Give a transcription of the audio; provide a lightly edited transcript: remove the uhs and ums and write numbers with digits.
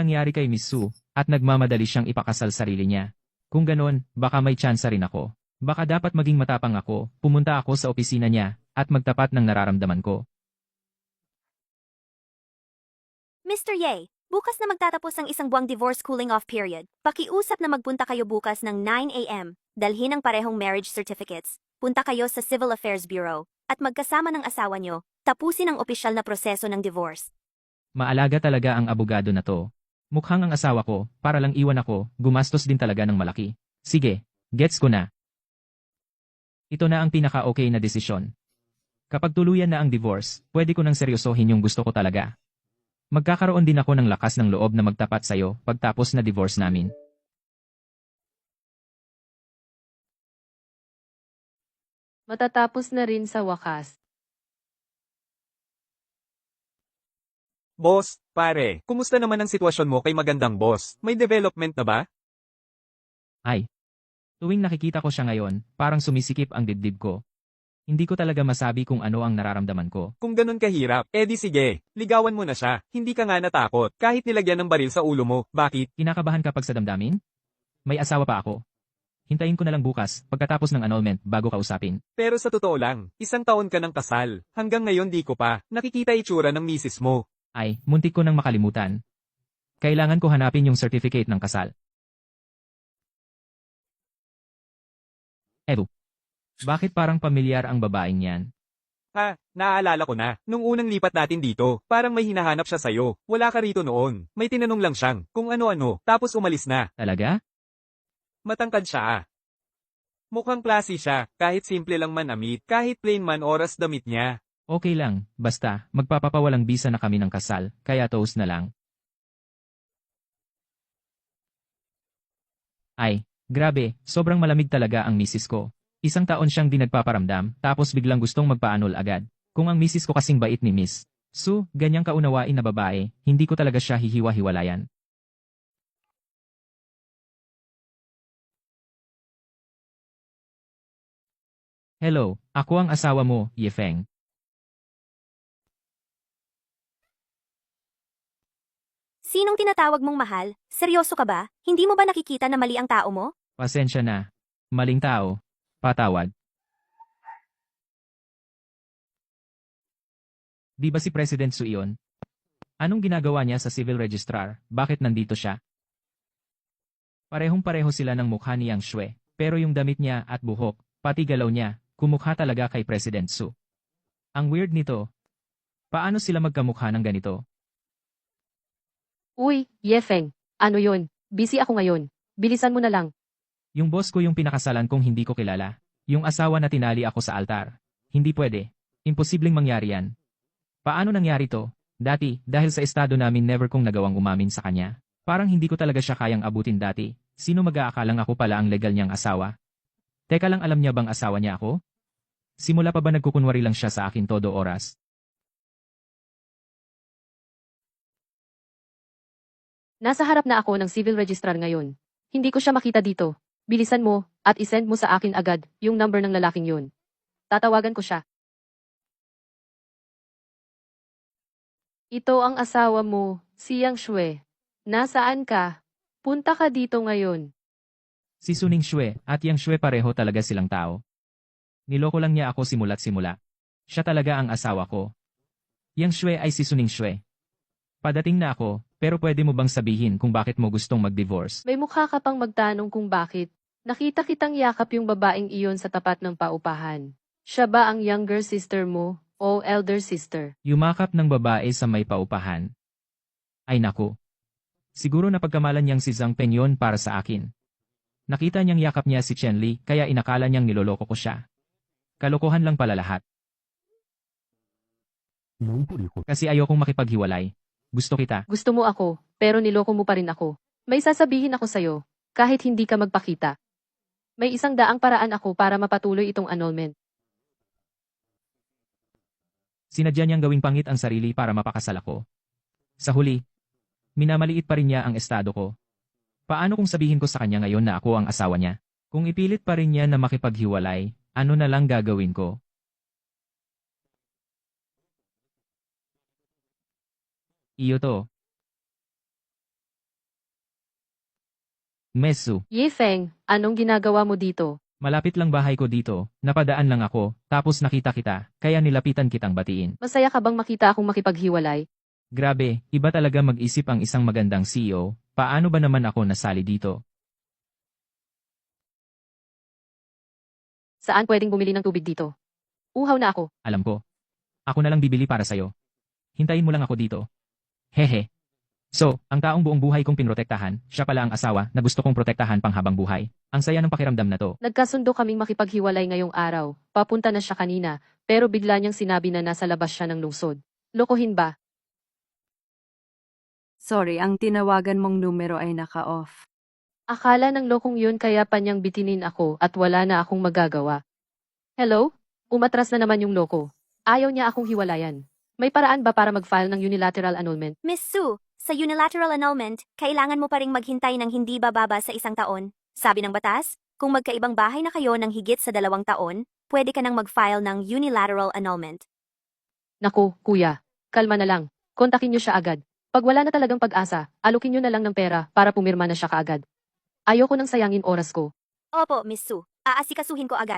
nangyari kay Miss Sue, at nagmamadali siyang ipakasal sarili niya. Kung ganon, baka may tsansa rin ako. Baka dapat maging matapang ako, pumunta ako sa opisina niya, at magtapat ng nararamdaman ko. Mr. Ye, bukas na magtatapos ang isang buwang divorce cooling off period. Pakiusap na magpunta kayo bukas ng 9 a.m. Dalhin ang parehong marriage certificates. Punta kayo sa Civil Affairs Bureau. At magkasama ng asawa nyo, tapusin ang opisyal na proseso ng divorce. Maalaga talaga ang abogado na to. Mukhang ang asawa ko, para lang iwan ako, gumastos din talaga ng malaki. Sige, gets ko na. Ito na ang pinaka-okay na desisyon. Kapag tuluyan na ang divorce, pwede ko nang seryosohin yung gusto ko talaga. Magkakaroon din ako ng lakas ng loob na magtapat sa'yo pagtapos na divorce namin. Matatapos na rin sa wakas. Boss, pare, kumusta naman ang sitwasyon mo kay magandang boss? May development na ba? Ay. Tuwing nakikita ko siya ngayon, parang sumisikip ang dibdib ko. Hindi ko talaga masabi kung ano ang nararamdaman ko. Kung ganun kahirap, edi sige, ligawan mo na siya. Hindi ka nga natakot, kahit nilagyan ng baril sa ulo mo. Bakit? Kinakabahan kapag sa damdamin? May asawa pa ako. Hintayin ko na lang bukas, pagkatapos ng annulment, bago kausapin. Pero sa totoo lang, 1 taon ka ng kasal. Hanggang ngayon di ko pa nakikita itsura ng misis mo. Ay, muntik ko nang makalimutan. Kailangan ko hanapin yung certificate ng kasal. Edu. Bakit parang pamilyar ang babaeng yan? Ha, naaalala ko na. Nung unang lipat natin dito, parang may hinahanap siya sa'yo. Wala ka rito noon. May tinanong lang siyang kung ano-ano, tapos umalis na. Talaga? Matangkad siya ah. Mukhang klase siya, kahit simple lang man amit, kahit plain man oras damit niya. Okay lang, basta, magpapapawalang bisa na kami ng kasal, kaya toast na lang. Ay, grabe, sobrang malamig talaga ang misis ko. 1 taon siyang di nagpaparamdam, tapos biglang gustong magpaanol agad. Kung ang misis ko kasing bait ni Miss Sue, ganyang kaunawain na babae, hindi ko talaga siya hihiwa-hiwalayan. Hello, ako ang asawa mo, Yefeng. Sinong tinatawag mong mahal? Seryoso ka ba? Hindi mo ba nakikita na mali ang tao mo? Pasensya na. Maling tao. Patawad. Di ba si President Su iyon? Anong ginagawa niya sa civil registrar? Bakit nandito siya? Parehong-pareho sila ng mukha ni Yang Shui, pero yung damit niya at buhok, pati galaw niya, kumukha talaga kay President Su. Ang weird nito. Paano sila magkamukha ng ganito? Uy, Yefeng, ano yun? Busy ako ngayon. Bilisan mo na lang. Yung boss ko yung pinakasalan kong hindi ko kilala. Yung asawa na tinali ako sa altar. Hindi pwede. Imposibleng mangyari yan. Paano nangyari to? Dati, dahil sa estado namin never kong nagawang umamin sa kanya. Parang hindi ko talaga siya kayang abutin dati. Sino mag-aakalang ako pala ang legal niyang asawa? Teka lang, alam niya bang asawa niya ako? Simula pa ba nagkukunwari lang siya sa akin todo oras? Nasa harap na ako ng civil registrar ngayon. Hindi ko siya makita dito. Bilisan mo, at isend mo sa akin agad yung number ng lalaking yun. Tatawagan ko siya. Ito ang asawa mo, si Yang Shui. Nasaan ka? Punta ka dito ngayon. Si Suning Shui at Yang Shui pareho talaga silang tao. Niloko lang niya ako simula't simula. Siya talaga ang asawa ko. Yang Shui ay si Suning Shui. Padating na ako, pero pwede mo bang sabihin kung bakit mo gustong mag-divorce? May mukha ka pang magtanong kung bakit. Nakita kitang yakap yung babaeng iyon sa tapat ng paupahan. Siya ba ang younger sister mo, o elder sister? Yumakap ng babae sa may paupahan. Ay naku. Siguro napagkamalan niyang si Zhang Peng yun para sa akin. Nakita niyang yakap niya si Chen Li kaya inakala niyang niloloko ko siya. Kalokohan lang pala lahat. Kasi ayokong makipaghiwalay. Gusto kita. Gusto mo ako, pero niloko mo pa rin ako. May sasabihin ako sa'yo, kahit hindi ka magpakita. May 100 paraan ako para mapatuloy itong annulment. Sinadya niyang gawing pangit ang sarili para mapakasal ako. Sa huli, minamaliit pa rin niya ang estado ko. Paano kung sabihin ko sa kanya ngayon na ako ang asawa niya? Kung ipilit pa rin niya na makipaghiwalay, ano na lang gagawin ko? Iyo to. Mesu, Ye Feng, anong ginagawa mo dito? malapit lang bahay ko dito, napadaan lang ako, tapos nakita kita, kaya nilapitan kitang batiin. Masaya ka bang makita akong makipaghiwalay? Grabe, iba talaga mag-isip ang isang magandang CEO, paano ba naman ako nasali dito? Saan pwedeng bumili ng tubig dito? Uhaw na ako. Alam ko. Ako na lang bibili para sa'yo. Hintayin mo lang ako dito. Hehe. So, ang taong buong buhay kong pinrotektahan, siya pala ang asawa na gusto kong protektahan panghabang buhay. Ang saya ng pakiramdam na to. Nagkasundo kaming makipaghiwalay ngayong araw. Papunta na siya kanina, pero bigla niyang sinabi na nasa labas siya ng lungsod. Lokohin ba? Sorry, ang tinawagan mong numero ay naka-off. Akala ng lokong yun kaya pa niyang bitinin ako at wala na akong magagawa. Hello? Umatras na naman yung loko. Ayaw niya akong hiwalayan. May paraan ba para mag-file ng unilateral annulment? Miss Sue, sa unilateral annulment, kailangan mo pa ring maghintay ng hindi bababa sa 1 taon. Sabi ng batas, kung magkaibang bahay na kayo ng higit sa 2 taon, pwede ka nang mag-file ng unilateral annulment. Naku, kuya. Kalma na lang. Kontakin niyo siya agad. Pag wala na talagang pag-asa, alukin niyo na lang ng pera para pumirma na siya kaagad. Ayoko nang sayangin oras ko. Opo, Miss Sue. Aasikasuhin ko agad.